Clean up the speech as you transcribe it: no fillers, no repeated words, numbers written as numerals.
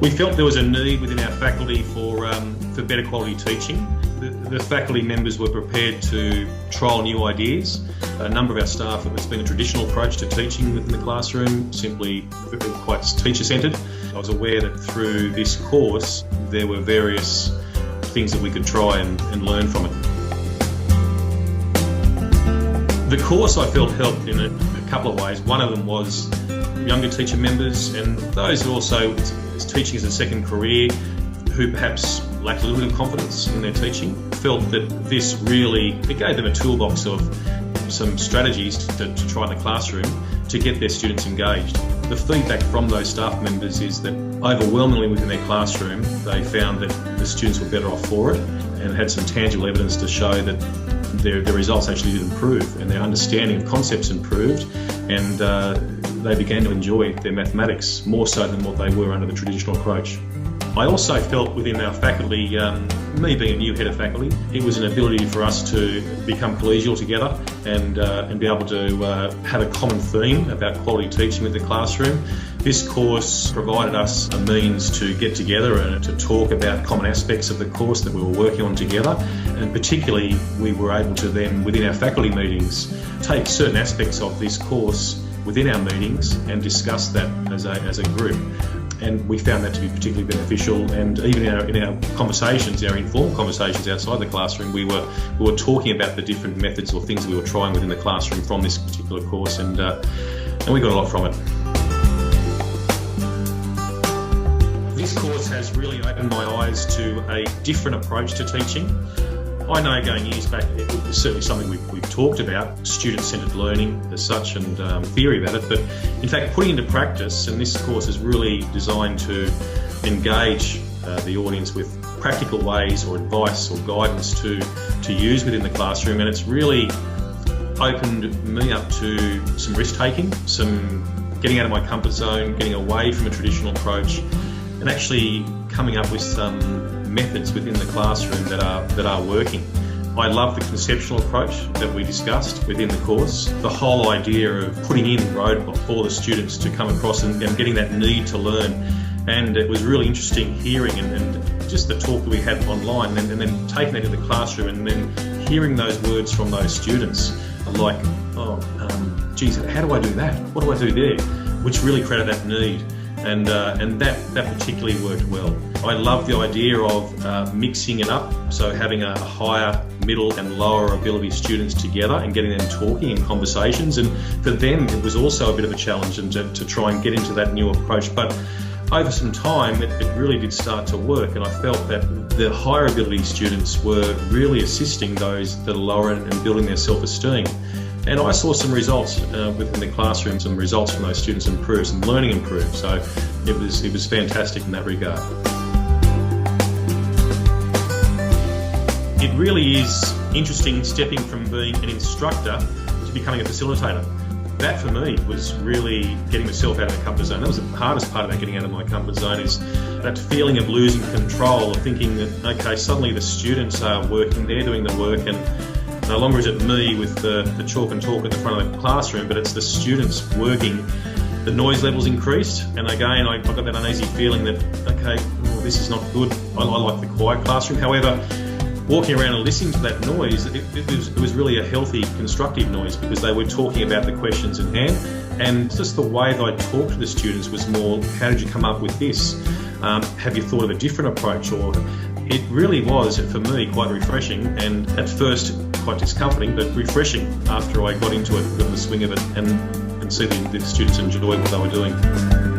We felt there was a need within our faculty for better quality teaching. The faculty members were prepared to trial new ideas. A number of our staff, it's been a traditional approach to teaching within the classroom, simply quite teacher-centred. I was aware that through this course there were various things that we could try and learn from it. The course I felt helped in a couple of ways. One of them was younger teacher members and those who also teaching as a second career who perhaps lacked a little bit of confidence in their teaching, felt that this really, it gave them a toolbox of some strategies to try in the classroom to get their students engaged. The feedback from those staff members is that overwhelmingly within their classroom they found that the students were better off for it and had some tangible evidence to show that their results actually did improve and their understanding of concepts improved, and they began to enjoy their mathematics more so than what they were under the traditional approach. I also felt within our faculty, me being a new head of faculty, it was an ability for us to become collegial together and be able to have a common theme about quality teaching with the classroom. This course provided us a means to get together and to talk about common aspects of the course that we were working on together, and particularly we were able to then, within our faculty meetings, take certain aspects of this course within our meetings and discuss that as a group. And we found that to be particularly beneficial, and even in our conversations, our informal conversations outside the classroom, we were talking about the different methods or things we were trying within the classroom from this particular course, and we got a lot from it. This course has really opened my eyes to a different approach to teaching. I know going years back, it was certainly something we've talked about, student-centred learning as such, and theory about it, but in fact putting into practice, and this course is really designed to engage the audience with practical ways or advice or guidance to use within the classroom, and it's really opened me up to some risk-taking, some getting out of my comfort zone, getting away from a traditional approach, and actually coming up with some methods within the classroom that are working. I love the conceptual approach that we discussed within the course. The whole idea of putting in roadblocks for the students to come across and getting that need to learn. And it was really interesting hearing and just the talk that we had online and then taking that to the classroom and then hearing those words from those students like, geez, how do I do that? What do I do there? Which really created that need. And that particularly worked well. I love the idea of mixing it up, so having a higher, middle and lower ability students together and getting them talking in conversations, and for them it was also a bit of a challenge to try and get into that new approach, but over some time it really did start to work, and I felt that the higher ability students were really assisting those that are lower and building their self-esteem. And I saw some results within the classroom, some results from those students improve, some learning improve. So it was fantastic in that regard. It really is interesting stepping from being an instructor to becoming a facilitator. That for me was really getting myself out of the comfort zone. That was the hardest part about getting out of my comfort zone, is that feeling of losing control, of thinking that, okay, suddenly the students are working, they're doing the work, and no longer is it me with the chalk and talk at the front of the classroom, but it's the students working. The noise levels increased, and again I got that uneasy feeling that, okay, this is not good. I like the quiet classroom. However, walking around and listening to that noise, it was really a healthy, constructive noise, because they were talking about the questions in hand, and just the way that I talked to the students was more, how did you come up with this? Have you thought of a different approach? Or it really was, for me, quite refreshing, and at first quite discomforting, but refreshing after I got into it, got the swing of it, and see the students enjoy what they were doing.